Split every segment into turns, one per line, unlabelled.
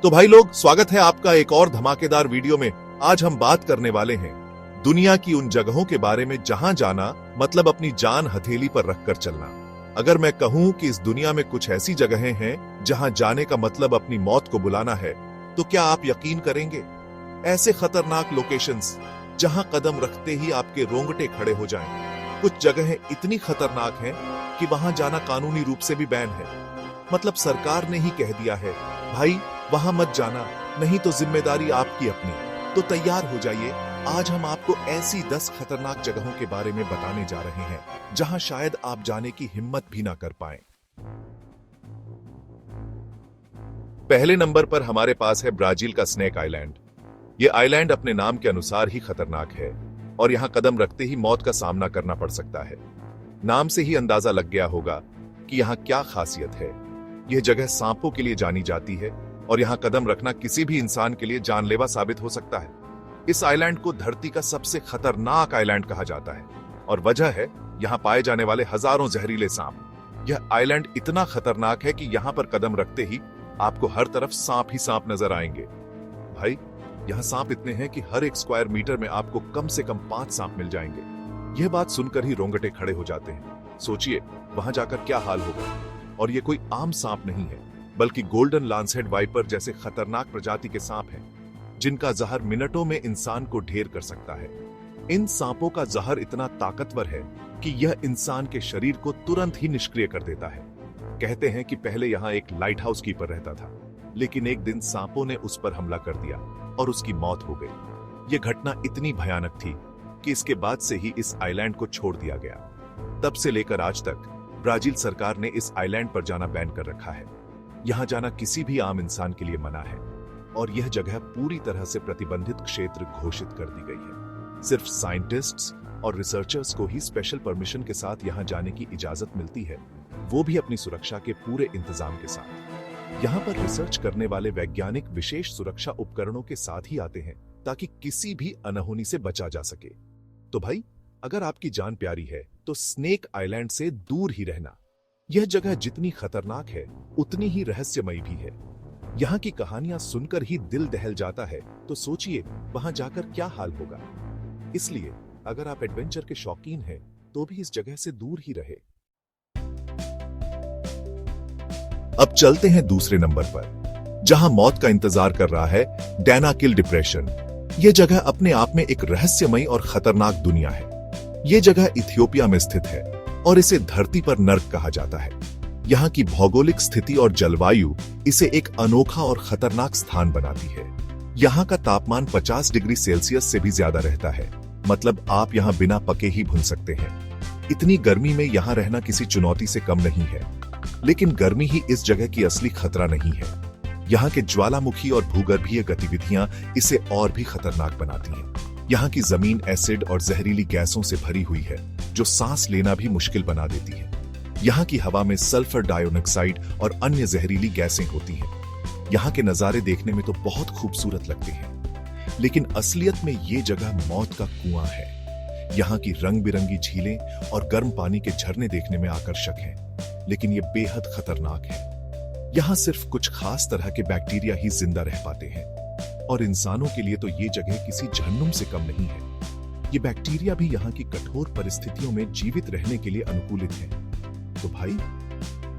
तो भाई लोग, स्वागत है आपका एक और धमाकेदार वीडियो में। आज हम बात करने वाले हैं दुनिया की उन जगहों के बारे में जहां जाना मतलब अपनी जान हथेली पर रखकर चलना। अगर मैं कहूं कि इस दुनिया में कुछ ऐसी जगहें हैं जहां जाने का मतलब अपनी मौत को बुलाना है, तो क्या आप यकीन करेंगे? ऐसे खतरनाक लोकेशंस जहां कदम रखते ही आपके रोंगटे खड़े हो जाएं। कुछ जगहें इतनी खतरनाक हैं कि वहां जाना कानूनी रूप से भी बैन है। मतलब सरकार ने ही कह दिया है, भाई वहां मत जाना, नहीं तो जिम्मेदारी आपकी अपनी। तो तैयार हो जाइए, आज हम आपको ऐसी 10 खतरनाक जगहों के बारे में बताने जा रहे हैं जहां शायद आप जाने की हिम्मत भी ना कर पाएं। पहले नंबर पर हमारे पास है ब्राजील का स्नेक आइलैंड। ये आइलैंड अपने नाम के अनुसार ही खतरनाक है और यहां कदम रखते ही मौत का सामना करना पड़ सकता है। नाम से ही अंदाजा लग गया होगा कि यहां क्या खासियत है। यह जगह सांपों के लिए जानी जाती है और यहां कदम रखना किसी भी इंसान के लिए जानलेवा साबित हो सकता है। इस आइलैंड को धरती का सबसे खतरनाक आइलैंड कहा जाता है और वजह है यहां पाए जाने वाले हजारों जहरीले सांप। यह आइलैंड इतना खतरनाक है कि यहां पर कदम रखते ही आपको हर तरफ सांप ही सांप नजर आएंगे। भाई, यहां सांप इतने हैं कि हर एक स्क्वायर मीटर में आपको कम से कम 5 सांप मिल जाएंगे। यह बात सुनकर ही रोंगटे खड़े हो जाते हैं। सोचिए वहां जाकर क्या हाल होगा। और यह कोई आम सांप नहीं है, बल्कि गोल्डन लांसहेड वाइपर जैसे खतरनाक प्रजाति के सांप हैं, जिनका जहर मिनटों में इंसान को ढेर कर सकता है। इन सांपों का जहर इतना ताकतवर है कि यह इंसान के शरीर को तुरंत ही निष्क्रिय कर देता है। कहते हैं कि पहले यहां एक लाइट हाउस कीपर रहता था, लेकिन एक दिन सांपों ने उस पर हमला कर दिया और उसकी मौत हो गई। यह घटना इतनी भयानक थी कि इसके बाद से ही इस आइलैंड को छोड़ दिया गया। तब से लेकर आज तक ब्राजील सरकार ने इस आइलैंड पर जाना बैन कर रखा है। यहां जाना किसी भी आम इंसान के लिए मना है और यह जगह पूरी तरह से प्रतिबंधित क्षेत्र घोषित कर दी गई है। सिर्फ साइंटिस्ट्स और रिसर्चर्स को ही स्पेशल परमिशन के साथ यहां जाने की इजाजत मिलती है, वो भी अपनी सुरक्षा के पूरे इंतजाम के साथ। यहां पर रिसर्च करने वाले वैज्ञानिक विशेष सुरक्षा उपकरणों के साथ ही आते हैं ताकि किसी भी अनहोनी से बचा जा सके। तो भाई, अगर आपकी जान प्यारी है तो स्नेक आइलैंड से दूर ही रहना। यह जगह जितनी खतरनाक है उतनी ही रहस्यमयी भी है। यहाँ की कहानियां सुनकर ही दिल दहल जाता है, तो सोचिए वहां जाकर क्या हाल होगा। इसलिए अगर आप एडवेंचर के शौकीन हैं तो भी इस जगह से दूर ही रहे। अब चलते हैं दूसरे नंबर पर, जहां मौत का इंतजार कर रहा है, डैनाकिल डिप्रेशन। यह जगह अपने आप में एक रहस्यमयी और खतरनाक दुनिया है। यह जगह इथियोपिया में स्थित है और इसे धरती पर नर्क कहा जाता है। यहाँ की भौगोलिक स्थिति और जलवायु इसे एक अनोखा और खतरनाक स्थान बनाती है। यहाँ का तापमान 50 डिग्री सेल्सियस से भी ज्यादा रहता है, मतलब आप यहाँ बिना पके ही भुन सकते हैं। इतनी गर्मी में यहाँ रहना किसी चुनौती से कम नहीं है। लेकिन गर्मी ही इस जगह की असली खतरा नहीं है। यहाँ के ज्वालामुखी और भूगर्भीय गतिविधियां इसे और भी खतरनाक बनाती हैं। यहाँ की जमीन एसिड और जहरीली गैसों से भरी हुई है, जो सांस लेना भी मुश्किल बना देती है। यहाँ की हवा में सल्फर डाइऑक्साइड और अन्य जहरीली गैसें होती हैं। यहाँ के नजारे देखने में तो बहुत खूबसूरत लगते हैं, लेकिन असलियत में ये जगह मौत का कुआं है। यहाँ की रंग बिरंगी झीलें और गर्म पानी के झरने देखने में आकर्षक हैं, लेकिन ये बेहद खतरनाक है। यहाँ सिर्फ कुछ खास तरह के बैक्टीरिया ही जिंदा रह पाते हैं और इंसानों के लिए तो ये जगह किसी जहन्नुम से कम नहीं है। ये बैक्टीरिया भी यहाँ की कठोर परिस्थितियों में जीवित रहने के लिए अनुकूलित है। तो भाई,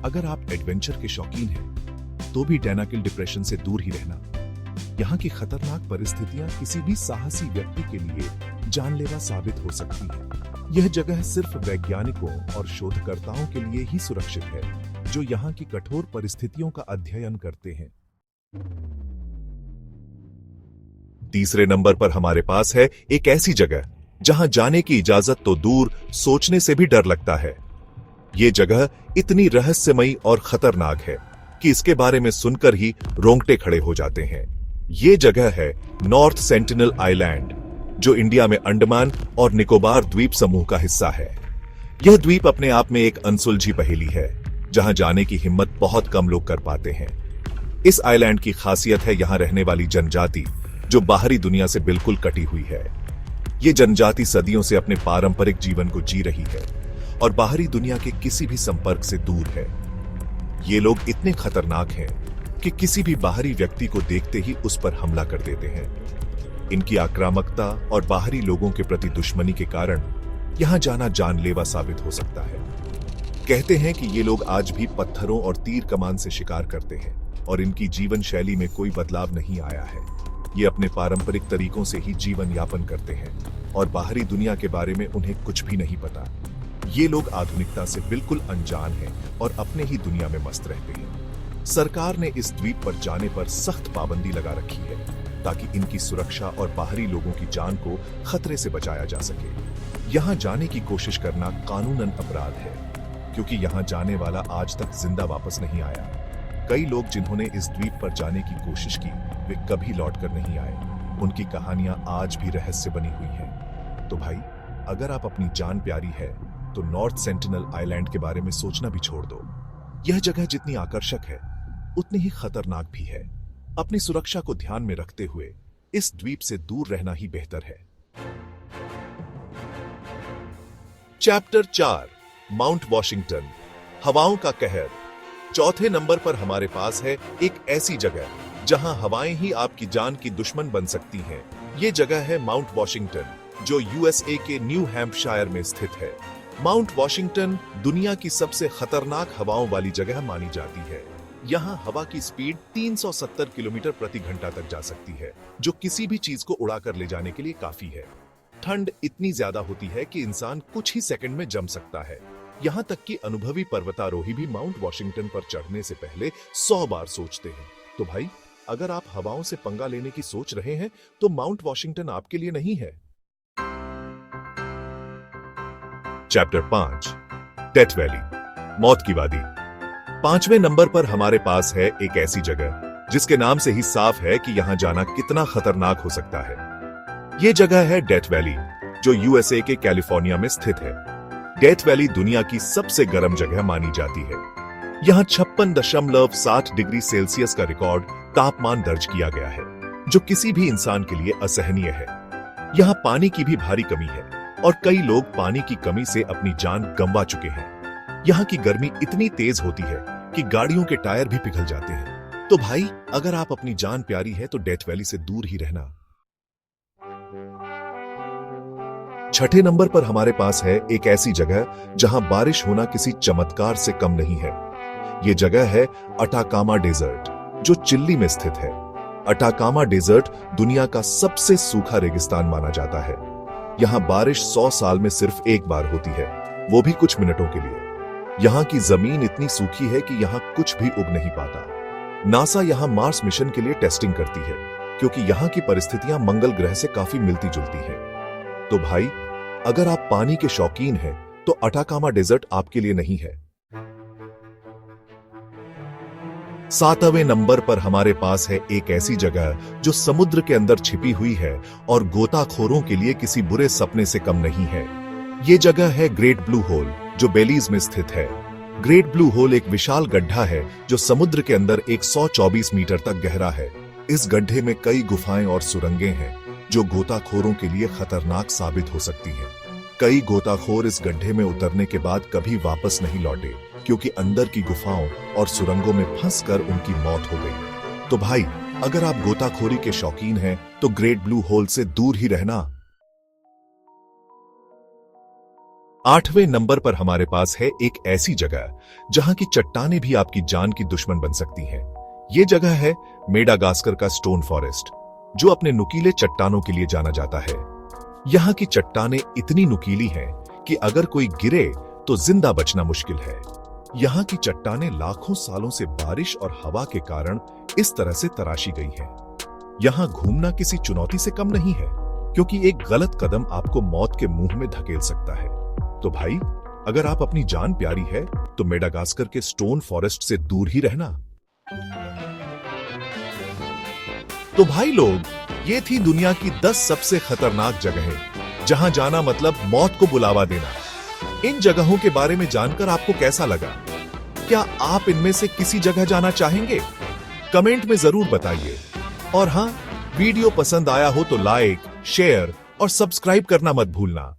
अगर आप एडवेंचर के शौकीन हैं तो भी डैनाकिल डिप्रेशन से दूर ही रहना। यहाँ की खतरनाक परिस्थितियां किसी भी साहसी व्यक्ति के लिए जानलेवा साबित हो सकती है। यह जगह सिर्फ वैज्ञानिकों और शोधकर्ताओं के लिए ही सुरक्षित है, जो यहाँ की कठोर परिस्थितियों का अध्ययन करते हैं। तीसरे नंबर पर हमारे पास है एक ऐसी जगह जहां जाने की इजाजत तो दूर, सोचने से भी डर लगता है। यह जगह इतनी रहस्यमयी और खतरनाक है कि इसके बारे में सुनकर ही रोंगटे खड़े हो जाते हैं। यह जगह है नॉर्थ सेंटिनल आइलैंड, जो इंडिया में अंडमान और निकोबार द्वीप समूह का हिस्सा है। यह द्वीप अपने आप में एक अनसुलझी पहेली है, जहां जाने की हिम्मत बहुत कम लोग कर पाते हैं। इस आइलैंड की खासियत है यहां रहने वाली जनजाति, जो बाहरी दुनिया से बिल्कुल कटी हुई है। ये जनजाति सदियों से अपने पारंपरिक जीवन को जी रही है और बाहरी दुनिया के किसी भी संपर्क से दूर है। ये लोग इतने खतरनाक हैं कि किसी भी बाहरी व्यक्ति को देखते ही उस पर हमला कर देते हैं। इनकी आक्रामकता और बाहरी लोगों के प्रति दुश्मनी के कारण यहां जाना जानलेवा साबित हो सकता है। कहते हैं कि ये लोग आज भी पत्थरों और तीर कमान से शिकार करते हैं और इनकी जीवन शैली में कोई बदलाव नहीं आया है। ये अपने पारंपरिक तरीकों से ही जीवन यापन करते हैं और बाहरी दुनिया के बारे में उन्हें कुछ भी नहीं पता। ये लोग आधुनिकता से बिल्कुल अनजान हैं और अपने ही दुनिया में मस्त रहते हैं। सरकार ने इस द्वीप पर जाने पर सख्त पाबंदी लगा रखी है ताकि इनकी सुरक्षा और बाहरी लोगों की जान को खतरे से बचाया जा सके। यहाँ जाने की कोशिश करना कानूनन अपराध है, क्योंकि यहाँ जाने वाला आज तक जिंदा वापस नहीं आया। कई लोग जिन्होंने इस द्वीप पर जाने की कोशिश की वे कभी लौटकर नहीं आए। उनकी कहानियां आज भी रहस्य बनी हुई हैं। तो भाई, अगर आप अपनी जान प्यारी है तो नॉर्थ सेंटिनल आइलैंड के बारे में सोचना भी छोड़ दो। यह जगह जितनी आकर्षक है उतनी ही खतरनाक भी है। अपनी सुरक्षा को ध्यान में रखते हुए इस द्वीप से दूर रहना ही बेहतर है। चैप्टर 4, माउंट वॉशिंगटन, हवाओं का कहर। चौथे नंबर पर हमारे पास है एक ऐसी जगह जहां हवाएं ही आपकी जान की दुश्मन बन सकती हैं। ये जगह है माउंट वॉशिंगटन, जो यूएसए के न्यू हैम्पशायर में स्थित है। माउंट वॉशिंगटन दुनिया की सबसे खतरनाक हवाओं वाली जगह मानी जाती है। यहाँ हवा की स्पीड 370 किलोमीटर प्रति घंटा तक जा सकती है, जो किसी भी चीज को उड़ाकर ले जाने के लिए काफी है। ठंड इतनी ज्यादा होती है कि इंसान कुछ ही सेकंड में जम सकता है। यहाँ तक कि अनुभवी पर्वतारोही भी माउंट वॉशिंगटन पर चढ़ने से पहले 100 बार सोचते हैं। तो भाई, अगर आप हवाओं से पंगा लेने की सोच रहे हैं तो माउंट वॉशिंगटन आपके लिए नहीं है। चैप्टर 5, डेथ वैली, मौत की वादी। 5वें नंबर पर हमारे पास है एक ऐसी जगह जिसके नाम से ही साफ है कि यहां जाना कितना खतरनाक हो सकता है। यह जगह है डेथ वैली, जो यूएसए के कैलिफोर्निया में स्थित है। डेथ वैली दुनिया की सबसे गर्म जगह मानी जाती है। यहां 56.7 डिग्री सेल्सियस का रिकॉर्ड तापमान दर्ज किया गया है, जो किसी भी इंसान के लिए असहनीय है। यहां पानी की भी भारी कमी है और कई लोग पानी की कमी से अपनी जान गंवा चुके हैं। यहाँ की गर्मी इतनी तेज होती है कि गाड़ियों के टायर भी पिघल जाते हैं। तो भाई, अगर आप अपनी जान प्यारी है तो डेथ वैली से दूर ही रहना। 6ठे नंबर पर हमारे पास है एक ऐसी जगह जहां बारिश होना किसी चमत्कार से कम नहीं है। यह जगह है अटाकामा डेजर्ट, जो चिली में स्थित है। अटाकामा डेजर्ट दुनिया का सबसे सूखा रेगिस्तान माना जाता है। यहां बारिश 100 साल में सिर्फ एक बार होती है, वो भी कुछ मिनटों के लिए। यहां की जमीन इतनी सूखी है कि यहां कुछ भी उग नहीं पाता। नासा यहां मार्स मिशन के लिए टेस्टिंग करती है, क्योंकि यहां की परिस्थितियां मंगल ग्रह से काफी मिलती जुलती हैं। तो भाई, अगर आप पानी के शौकीन हैं तो अटाकामा डेजर्ट आपके लिए नहीं है। 7वें नंबर पर हमारे पास है एक ऐसी जगह जो समुद्र के अंदर छिपी हुई है और गोताखोरों के लिए किसी बुरे सपने से कम नहीं है। ये जगह है ग्रेट ब्लू होल, जो बेलीज में स्थित है। ग्रेट ब्लू होल एक विशाल गड्ढा है जो समुद्र के अंदर 124 मीटर तक गहरा है। इस गड्ढे में कई गुफाएं और सुरंगें हैं जो गोताखोरों के लिए खतरनाक साबित हो सकती हैं। कई गोताखोर इस गड्ढे में उतरने के बाद कभी वापस नहीं लौटे, क्योंकि अंदर की गुफाओं और सुरंगों में फंसकर उनकी मौत हो गई। तो भाई, अगर आप गोताखोरी के शौकीन हैं तो ग्रेट ब्लू होल से दूर ही रहना। 8वें नंबर पर हमारे पास है एक ऐसी जगह जहां की चट्टानें भी आपकी जान की दुश्मन बन सकती हैं। यह जगह है मेडागास्कर का स्टोन फॉरेस्ट, जो अपने नुकीले चट्टानों के लिए जाना जाता है। यहाँ की चट्टानें इतनी नुकीली हैं कि अगर कोई गिरे तो जिंदा बचना मुश्किल है। यहाँ की चट्टानें लाखों सालों से बारिश और हवा के कारण इस तरह से तराशी गई हैं। यहाँ घूमना किसी चुनौती से कम नहीं है, क्योंकि एक गलत कदम आपको मौत के मुंह में धकेल सकता है। तो भाई, अगर आप अपनी जान प्यारी है तो मेडागास्कर के स्टोन फॉरेस्ट से दूर ही रहना। तो भाई लोग, ये थी दुनिया की 10 सबसे खतरनाक जगहें जहां जाना मतलब मौत को बुलावा देना। इन जगहों के बारे में जानकर आपको कैसा लगा? क्या आप इनमें से किसी जगह जाना चाहेंगे? कमेंट में जरूर बताइए। और हां, वीडियो पसंद आया हो तो लाइक, शेयर और सब्सक्राइब करना मत भूलना।